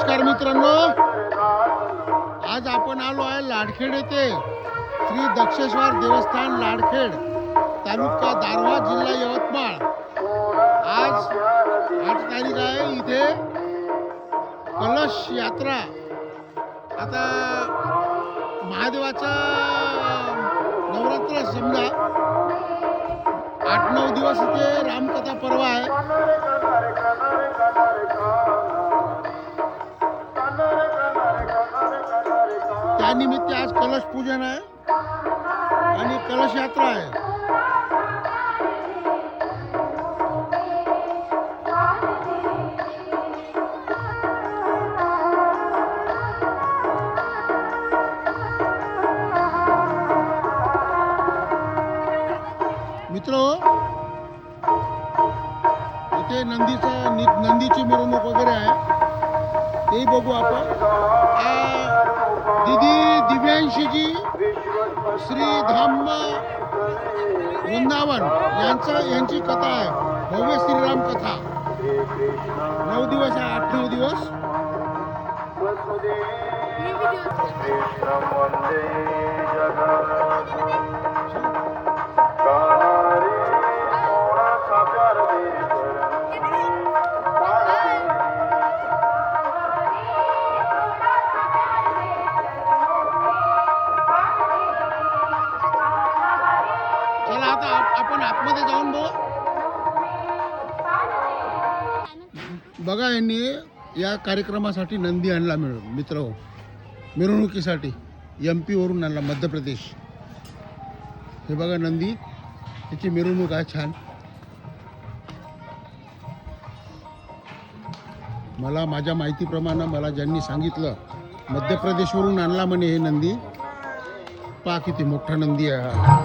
नमस्कार मित्रांनो, आज आपण आलो आहे लाडखेड येथे श्री दक्षेश्वर देवस्थान लाडखेड, तालुका दारव्हा, जिल्हा यवतमाळ। आज 8 तारीख आहे। इथे कलश यात्रा, आता महादेवाचा नवरात्र समजा 8-9 दिवस इथे रामकथा पर्व आहे। त्यानिमित्त आज कलश पूजन आहे आणि कलश यात्रा आहे। मित्रो, इथे नंदीची मिरवणूक वगैरे आहे, तेही बघू आपण। दीदी दिव्यांशीजी श्री धाम वृंदावन यांची कथा आहे, भव्य श्रीराम कथा। 9 दिवस आहे, 8-9 दिवस। चला आता आपण आतमध्ये जाऊन बघा। यांनी या कार्यक्रमासाठी नंदी आणला मित्र, मिरवणुकीसाठी MP वरून आणला, मध्य प्रदेश। हे बघा नंदी, त्याची मिरवणूक आहे छान। मला माझ्या माहितीप्रमाणे मला ज्यांनी सांगितलं मध्य प्रदेशवरून आणला म्हणे हे नंदी। पहा किती मोठा नंदी आहे हा।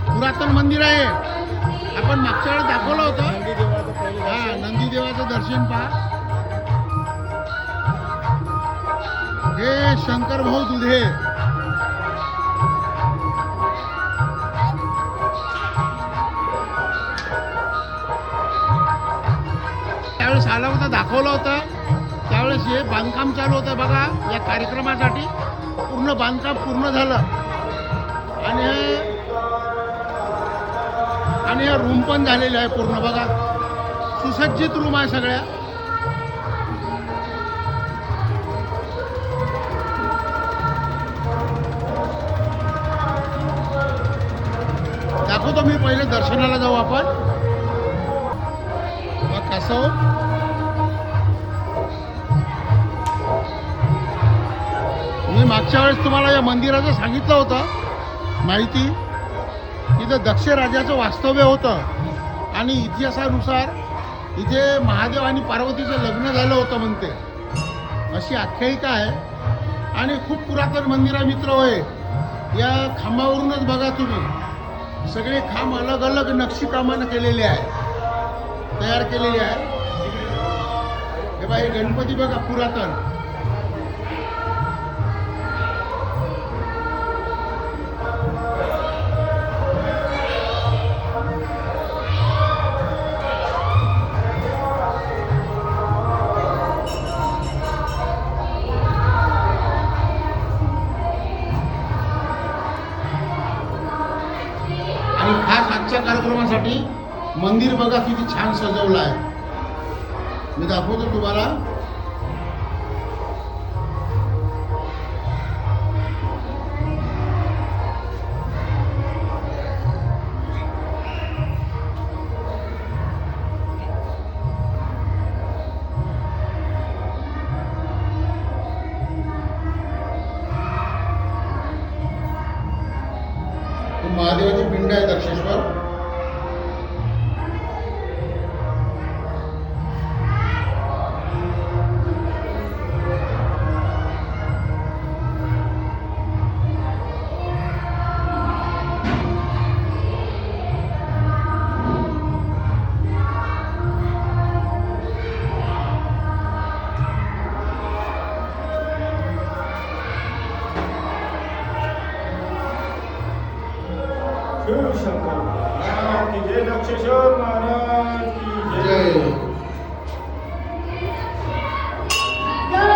पुरातन मंदिर आहे, आपण मागच्या वेळेस दाखवलं होतं। हा, नंदी देवाचं दर्शन पहा। हे शंकर भाऊ दुधे, त्यावेळेस आला होता, दाखवलं होतं। त्यावेळेस हे बांधकाम चालू होतं बघा, या कार्यक्रमासाठी पूर्ण बांधकाम पूर्ण झालं। आणि हे रूम पण झालेले आहे पूर्ण बघा, सुसज्जित रूम आहे सगळ्या। दाखवतो मी, पहिले दर्शनाला जाऊ आपण। कसं मी मागच्या वेळेस तुम्हाला या मंदिराचं सांगितलं होतं माहिती। इथं दक्ष राजाचं वास्तव्य होतं आणि इतिहासानुसार इथे महादेव आणि पार्वतीचं लग्न झालं होतं म्हणते, अशी आख्यायिका आहे। आणि खूप पुरातन मंदिर आहे मित्र होय। या खांबावरूनच बघा तुम्ही, सगळे खांब अलग अलग नक्षीकामानं केलेले आहे, तयार केलेले आहे। हे बघा, हे गणपती बघा पुरातन। आणि खास आजच्या कार्यक्रमासाठी मंदिर बघा किती छान सजवलं आहे, मी दाखवतो तुम्हाला। महादेवाची पिंड आहे दक्षेश्वर। शिवशंकर महाराज की जय, दक्षेश्वर महाराज की जय. जय.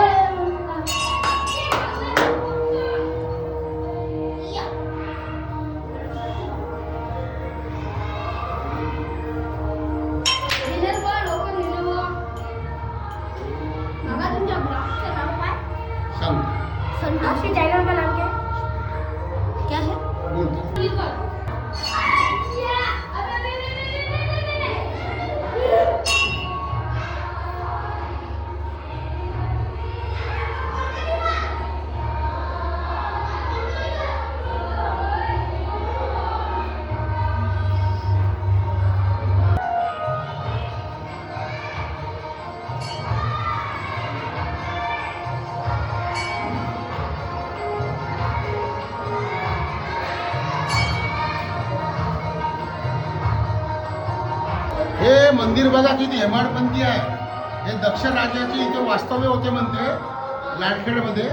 सांग. आपके चैनल का नाम क्या है? बोल. हे मंदिर बघा किती हेमाडपंथी आहे. हे दक्ष राजाचे इथे वास्तव्य होते म्हणते लाडखेडमध्ये.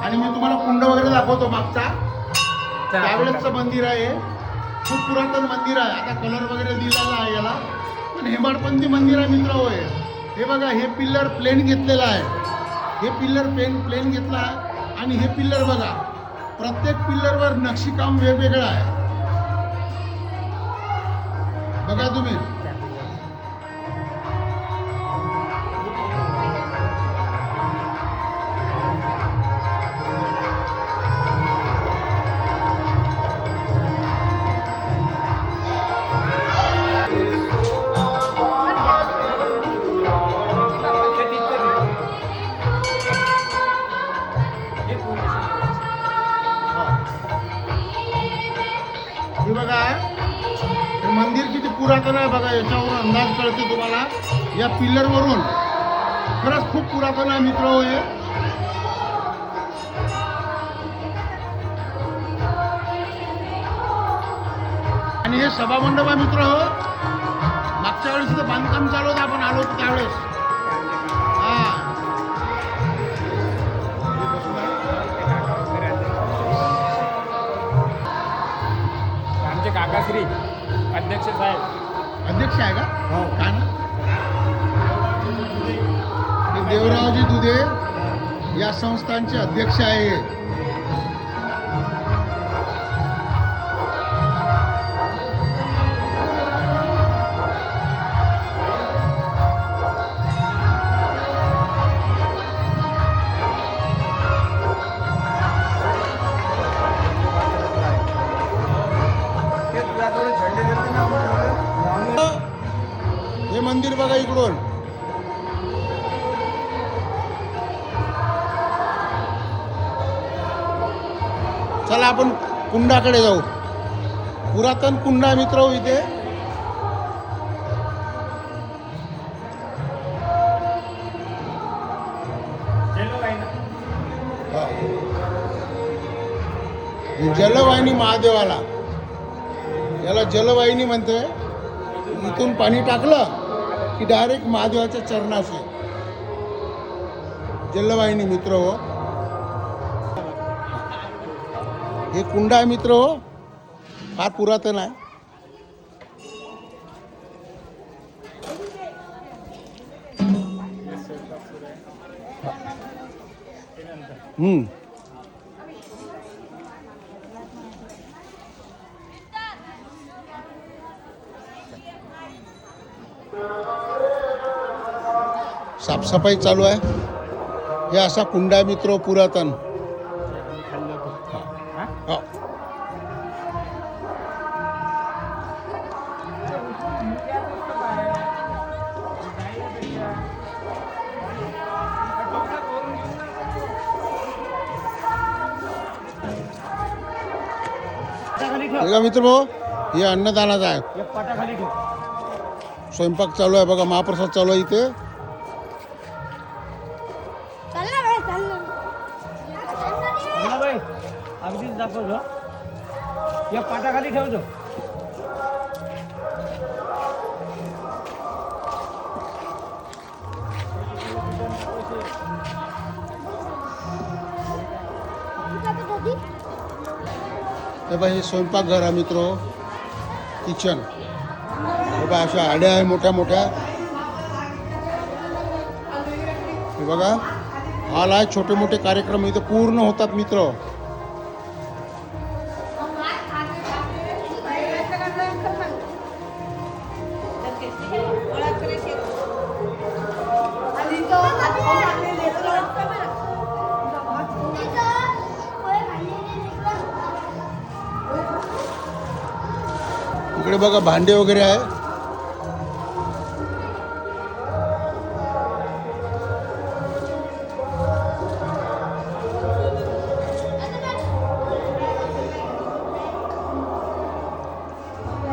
आणि मी तुम्हाला कुंड वगैरे दाखवतो मागचा. त्यावेळेसचं मंदिर आहे. खूप पुरातन मंदिर आहे. आता कलर वगैरे दिलेला आहे याला, पण हेमाडपंथी मंदिर आहे मित्र होय. हे बघा, हे पिल्लर प्लेन घेतलेलं आहे. हे पिल्लर प्लेन घेतला आहे. आणि हे पिल्लर बघा, प्रत्येक पिल्लरवर नक्षीकाम वेगवेगळं आहे. बघा तुम्ही. हे बघा, हे मंदिर किती पुरातन आहे बघा. याच्यावरून अंदाज कळते तुम्हाला या पिल्लरवरून. खरंच खूप पुरातन आहे मित्र होय. आणि हे सभामंडप आहे मित्र हो. मागच्या वेळेस इथं बांधकाम चालू होतं, आपण आलो होतो त्यावेळेस. हा, आमचे काकाश्री अध्यक्ष साहेब. अध्यक्ष आहे का? हो. काय ना, हे देवरावजी दुधे या संस्थांचे अध्यक्ष आहे. हे मंदिर बघा इकडून. चला आपण कुंडाकडे जाऊ. पुरातन कुंड आहे मित्र हो इथे. हा. हे जलवाहिनी महादेवाला, याला जलवाहिनी म्हणते. इथून पाणी टाकलं की डायरेक्ट महादेवाच्या चरणाशी. जलवाहिनी मित्र हो. हे कुंड आहे मित्र हो, फार पुरातन आहे. साफसफाई चालू आहे. हे असा कुंड आहे मित्र पुरातन. हा. बघा मित्र भाऊ, हे अन्नदानाचं आहे. स्वयंपाक चालू आहे बघा, महाप्रसाद चालू आहे इथे. अगदीच दाखवतो. या पाटाखाली ठेवतो. हे बघा हे स्वयंपाकघर आहे मित्र, किचन. हे बघा अशा आड्या आहे मोठ्या मोठ्या. हे बघा हॉल आहे, छोटे मोठे कार्यक्रम इथे पूर्ण होतात मित्र. इकडे बघा भांडे वगैरे आहे.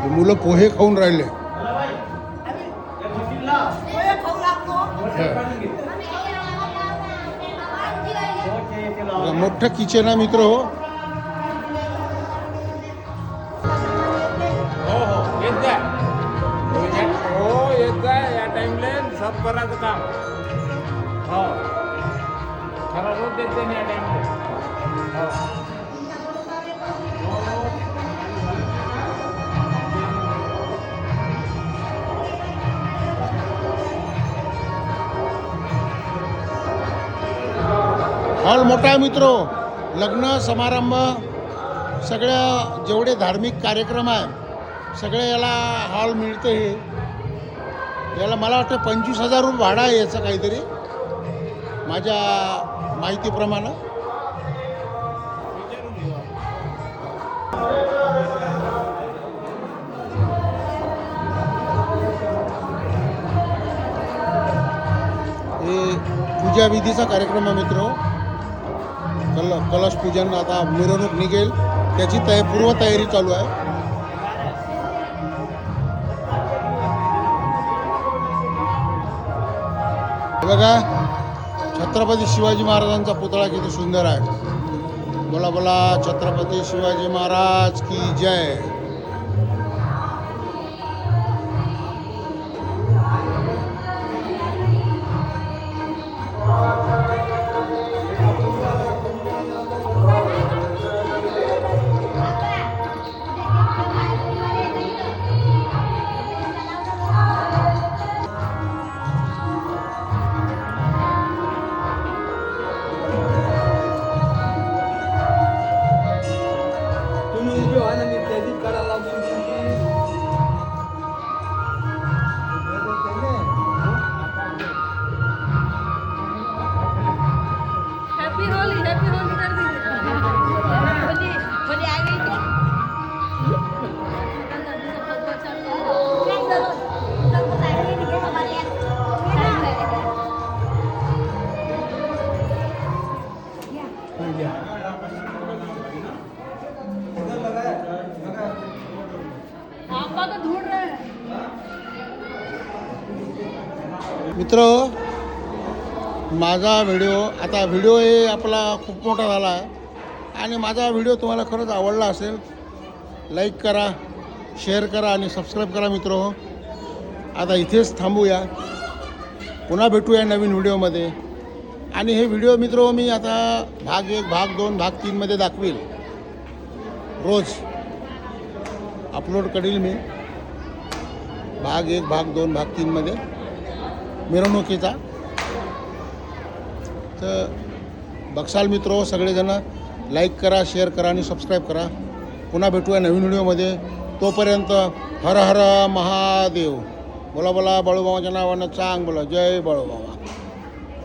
हे मुलं पोहे खाऊन राहिले. मोठं किचन आहे मित्र. हो येत जाय. हो येत जाय या टाइमले सब करायचं काम. हो खरा रोज देते ना या टाइमले. हो हॉल मोठा आहे मित्र. लग्न समारंभ सगळ्या जेवढे धार्मिक कार्यक्रम आहे सगळे याला हॉल मिळते. हे याला मला वाटतं 25,000 रुपये भाडं आहे याचं काहीतरी माझ्या माहितीप्रमाणे. हे पूजा विधीचा कार्यक्रम आहे मित्र. कलश पूजन आता मिरवणूक निघेल त्याची पूर्वतयारी चालू आहे. हे बघा छत्रपती शिवाजी महाराजांचा पुतळा किती सुंदर आहे. बोला बोला छत्रपती शिवाजी महाराज की जय. हैप्पी होली कर दीजिए. होली आ गई क्या? आपका तो ढूंढ रहे हैं. मित्र माझा व्हिडिओ आता हे आपला खूप मोठा झाला आहे आणि माझा व्हिडिओ तुम्हाला खरंच आवडला असेल लाईक करा, शेअर करा आणि सबस्क्राईब करा मित्र. आता इथेच थांबूया, पुन्हा भेटूया नवीन व्हिडिओमध्ये. आणि हे व्हिडिओ मित्र मी आता भाग 1, भाग 2, भाग 3मध्ये दाखवील. रोज अपलोड करील मी भाग 1, भाग 2, भाग 3मध्ये मिरवणुकीचा. तर बघसाल मित्र सगळेजण लाईक करा, शेअर करा आणि सबस्क्राईब करा. पुन्हा भेटूया नवीन व्हिडिओमध्ये. तोपर्यंत हर हर महादेव. बोला बोला बाळूमामाच्या नावानं चांग बोला. जय बाळूमामा.